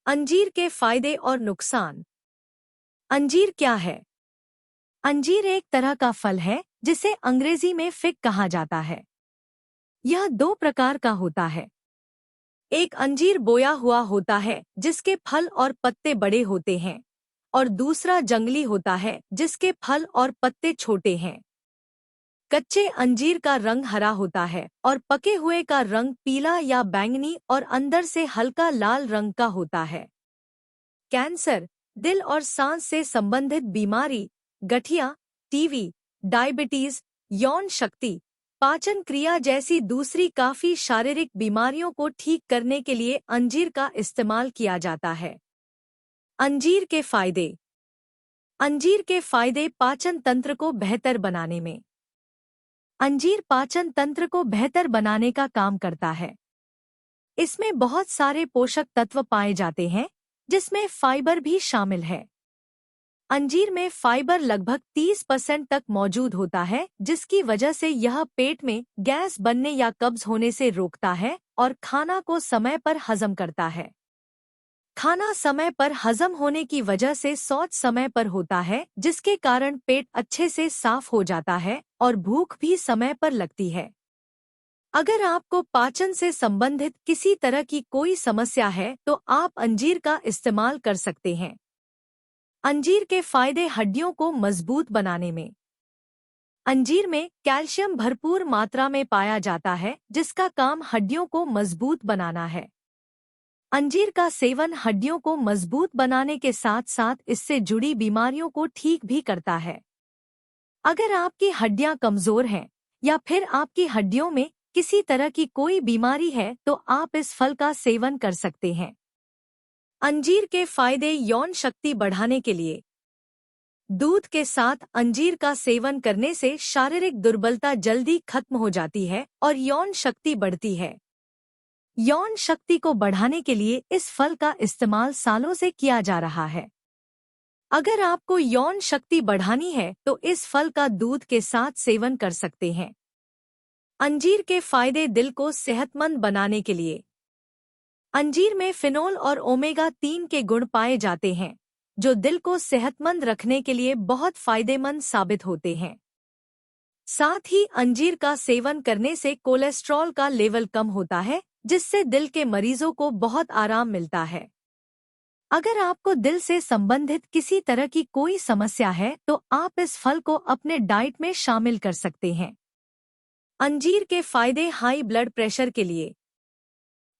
अंजीर के फायदे और नुकसान। अंजीर क्या है? अंजीर एक तरह का फल है जिसे अंग्रेजी में फिग कहा जाता है। यह दो प्रकार का होता है। एक अंजीर बोया हुआ होता है जिसके फल और पत्ते बड़े होते हैं, और दूसरा जंगली होता है जिसके फल और पत्ते छोटे हैं। कच्चे अंजीर का रंग हरा होता है और पके हुए का रंग पीला या बैंगनी और अंदर से हल्का लाल रंग का होता है। कैंसर, दिल और सांस से संबंधित बीमारी, गठिया, टीबी, डायबिटीज, यौन शक्ति, पाचन क्रिया जैसी दूसरी काफी शारीरिक बीमारियों को ठीक करने के लिए अंजीर का इस्तेमाल किया जाता है। अंजीर के फायदे। अंजीर के फायदे पाचन तंत्र को बेहतर बनाने में। अंजीर पाचन तंत्र को बेहतर बनाने का काम करता है। इसमें बहुत सारे पोषक तत्व पाए जाते हैं, जिसमें फाइबर भी शामिल है। अंजीर में फाइबर लगभग 30% तक मौजूद होता है, जिसकी वजह से यह पेट में गैस बनने या कब्ज होने से रोकता है और खाना को समय पर हजम करता है। खाना समय पर हजम होने की वजह से शौच समय पर होता है, जिसके कारण पेट अच्छे से साफ हो जाता है और भूख भी समय पर लगती है। अगर आपको पाचन से संबंधित किसी तरह की कोई समस्या है तो आप अंजीर का इस्तेमाल कर सकते हैं। अंजीर के फायदे हड्डियों को मजबूत बनाने में। अंजीर में कैल्शियम भरपूर मात्रा में पाया जाता है, जिसका काम हड्डियों को मजबूत बनाना है। अंजीर का सेवन हड्डियों को मजबूत बनाने के साथ साथ इससे जुड़ी बीमारियों को ठीक भी करता है। अगर आपकी हड्डियां कमजोर हैं या फिर आपकी हड्डियों में किसी तरह की कोई बीमारी है तो आप इस फल का सेवन कर सकते हैं। अंजीर के फायदे यौन शक्ति बढ़ाने के लिए। दूध के साथ अंजीर का सेवन करने से शारीरिक दुर्बलता जल्दी खत्म हो जाती है और यौन शक्ति बढ़ती है। यौन शक्ति को बढ़ाने के लिए इस फल का इस्तेमाल सालों से किया जा रहा है। अगर आपको यौन शक्ति बढ़ानी है तो इस फल का दूध के साथ सेवन कर सकते हैं। अंजीर के फायदे दिल को सेहतमंद बनाने के लिए। अंजीर में फिनोल और ओमेगा-3 के गुण पाए जाते हैं, जो दिल को सेहतमंद रखने के लिए बहुत फायदेमंद साबित होते हैं। साथ ही अंजीर का सेवन करने से कोलेस्ट्रॉल का लेवल कम होता है, जिससे दिल के मरीजों को बहुत आराम मिलता है। अगर आपको दिल से संबंधित किसी तरह की कोई समस्या है तो आप इस फल को अपने डाइट में शामिल कर सकते हैं। अंजीर के फायदे हाई ब्लड प्रेशर के लिए।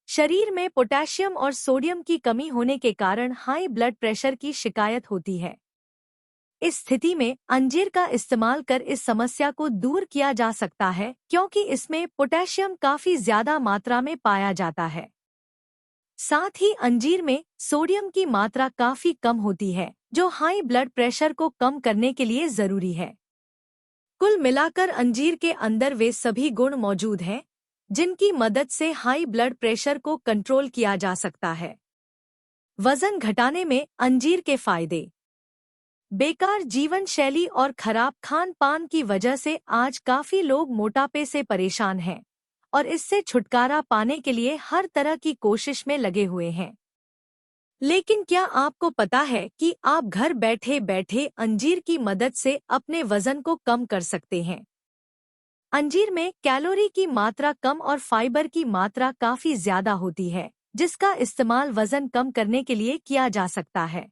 शरीर में पोटेशियम और सोडियम की कमी होने के कारण हाई ब्लड प्रेशर की शिकायत होती है। इस स्थिति में अंजीर का इस्तेमाल कर इस समस्या को दूर किया जा सकता है, क्योंकि इसमें पोटेशियम काफी ज्यादा मात्रा में पाया जाता है। साथ ही अंजीर में सोडियम की मात्रा काफी कम होती है, जो हाई ब्लड प्रेशर को कम करने के लिए जरूरी है। कुल मिलाकर अंजीर के अंदर वे सभी गुण मौजूद हैं, जिनकी मदद से हाई ब्लड प्रेशर को कंट्रोल किया जा सकता है। वजन घटाने में अंजीर के फायदे। बेकार जीवन शैली और खराब खान पान की वजह से आज काफी लोग मोटापे से परेशान हैं और इससे छुटकारा पाने के लिए हर तरह की कोशिश में लगे हुए हैं। लेकिन क्या आपको पता है कि आप घर बैठे बैठे अंजीर की मदद से अपने वजन को कम कर सकते हैं? अंजीर में कैलोरी की मात्रा कम और फाइबर की मात्रा काफी ज्यादा होती है, जिसका इस्तेमाल वजन कम करने के लिए किया जा सकता है।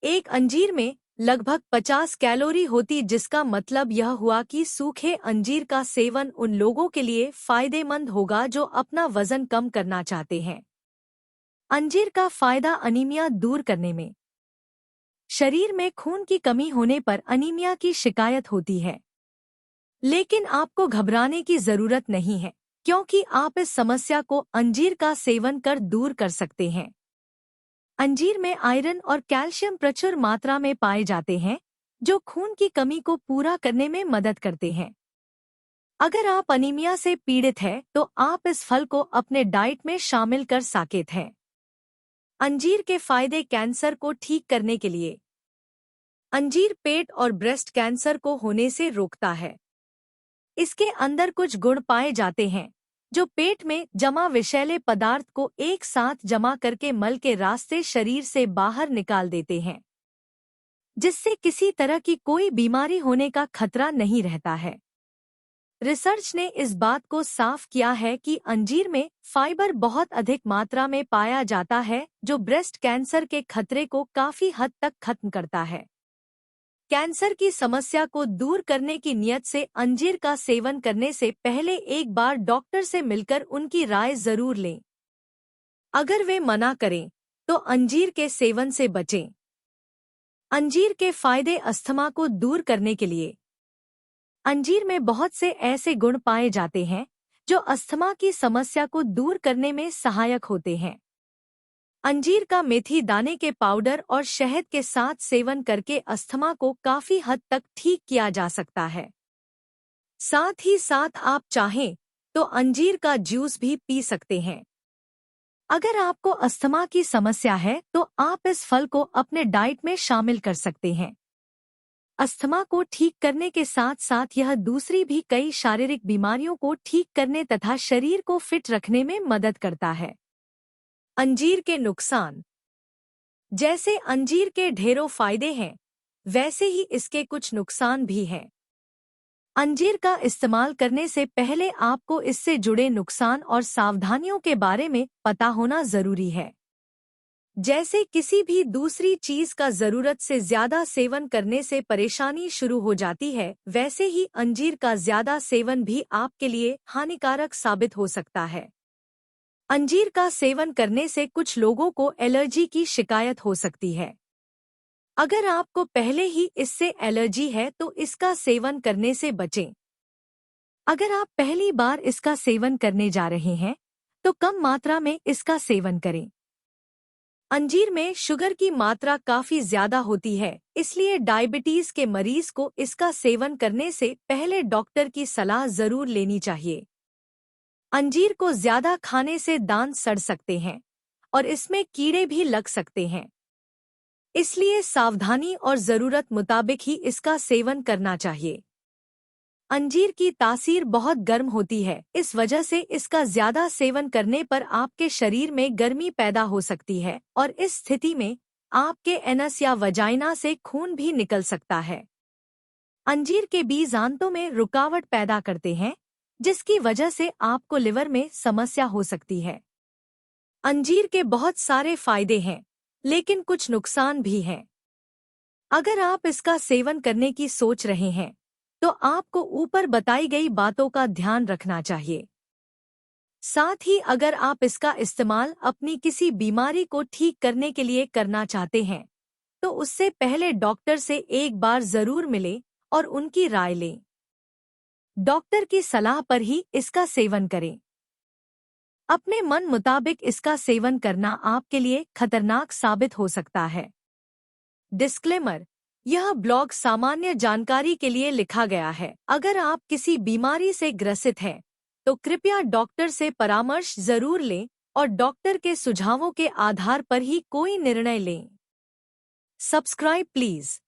एक अंजीर में लगभग 50 कैलोरी होती, जिसका मतलब यह हुआ कि सूखे अंजीर का सेवन उन लोगों के लिए फायदेमंद होगा जो अपना वजन कम करना चाहते हैं। अंजीर का फायदा अनीमिया दूर करने में। शरीर में खून की कमी होने पर अनीमिया की शिकायत होती है, लेकिन आपको घबराने की जरूरत नहीं है, क्योंकि आप इस समस्या को अंजीर का सेवन कर दूर कर सकते हैं। अंजीर में आयरन और कैल्शियम प्रचुर मात्रा में पाए जाते हैं, जो खून की कमी को पूरा करने में मदद करते हैं। अगर आप अनीमिया से पीड़ित हैं, तो आप इस फल को अपने डाइट में शामिल कर सकते हैं। अंजीर के फायदे कैंसर को ठीक करने के लिए। अंजीर पेट और ब्रेस्ट कैंसर को होने से रोकता है। इसके अंदर कुछ गुण पाए जाते हैं जो पेट में जमा विषैले पदार्थ को एक साथ जमा करके मल के रास्ते शरीर से बाहर निकाल देते हैं, जिससे किसी तरह की कोई बीमारी होने का खतरा नहीं रहता है। रिसर्च ने इस बात को साफ किया है कि अंजीर में फाइबर बहुत अधिक मात्रा में पाया जाता है, जो ब्रेस्ट कैंसर के खतरे को काफी हद तक खत्म करता है। कैंसर की समस्या को दूर करने की नियत से अंजीर का सेवन करने से पहले एक बार डॉक्टर से मिलकर उनकी राय जरूर लें। अगर वे मना करें तो अंजीर के सेवन से बचें। अंजीर के फायदे। अस्थमा को दूर करने के लिए अंजीर में बहुत से ऐसे गुण पाए जाते हैं जो अस्थमा की समस्या को दूर करने में सहायक होते हैं। अंजीर का मेथी दाने के पाउडर और शहद के साथ सेवन करके अस्थमा को काफी हद तक ठीक किया जा सकता है। साथ ही साथ आप चाहें तो अंजीर का जूस भी पी सकते हैं। अगर आपको अस्थमा की समस्या है तो आप इस फल को अपने डाइट में शामिल कर सकते हैं। अस्थमा को ठीक करने के साथ साथ यह दूसरी भी कई शारीरिक बीमारियों को ठीक करने तथा शरीर को फिट रखने में मदद करता है। अंजीर के नुकसान। जैसे अंजीर के ढेरों फायदे हैं, वैसे ही इसके कुछ नुकसान भी हैं। अंजीर का इस्तेमाल करने से पहले आपको इससे जुड़े नुकसान और सावधानियों के बारे में पता होना जरूरी है। जैसे किसी भी दूसरी चीज का जरूरत से ज्यादा सेवन करने से परेशानी शुरू हो जाती है, वैसे ही अंजीर का ज्यादा सेवन भी आपके लिए हानिकारक साबित हो सकता है। अंजीर का सेवन करने से कुछ लोगों को एलर्जी की शिकायत हो सकती है। अगर आपको पहले ही इससे एलर्जी है तो इसका सेवन करने से बचें। अगर आप पहली बार इसका सेवन करने जा रहे हैं तो कम मात्रा में इसका सेवन करें। अंजीर में शुगर की मात्रा काफी ज्यादा होती है, इसलिए डायबिटीज के मरीज को इसका सेवन करने से पहले डॉक्टर की सलाह जरूर लेनी चाहिए। अंजीर को ज्यादा खाने से दांत सड़ सकते हैं और इसमें कीड़े भी लग सकते हैं, इसलिए सावधानी और जरूरत मुताबिक ही इसका सेवन करना चाहिए। अंजीर की तासीर बहुत गर्म होती है, इस वजह से इसका ज्यादा सेवन करने पर आपके शरीर में गर्मी पैदा हो सकती है और इस स्थिति में आपके एनस या वजाइना से खून भी निकल सकता है। अंजीर के बीज आंतों में रुकावट पैदा करते हैं, जिसकी वजह से आपको लिवर में समस्या हो सकती है। अंजीर के बहुत सारे फायदे हैं, लेकिन कुछ नुकसान भी हैं। अगर आप इसका सेवन करने की सोच रहे हैं तो आपको ऊपर बताई गई बातों का ध्यान रखना चाहिए। साथ ही अगर आप इसका इस्तेमाल अपनी किसी बीमारी को ठीक करने के लिए करना चाहते हैं तो उससे पहले डॉक्टर से एक बार जरूर मिलें और उनकी राय लें। डॉक्टर की सलाह पर ही इसका सेवन करें। अपने मन मुताबिक इसका सेवन करना आपके लिए खतरनाक साबित हो सकता है। डिस्क्लेमर: यह ब्लॉग सामान्य जानकारी के लिए लिखा गया है। अगर आप किसी बीमारी से ग्रसित हैं तो कृपया डॉक्टर से परामर्श जरूर लें और डॉक्टर के सुझावों के आधार पर ही कोई निर्णय लें। Subscribe please.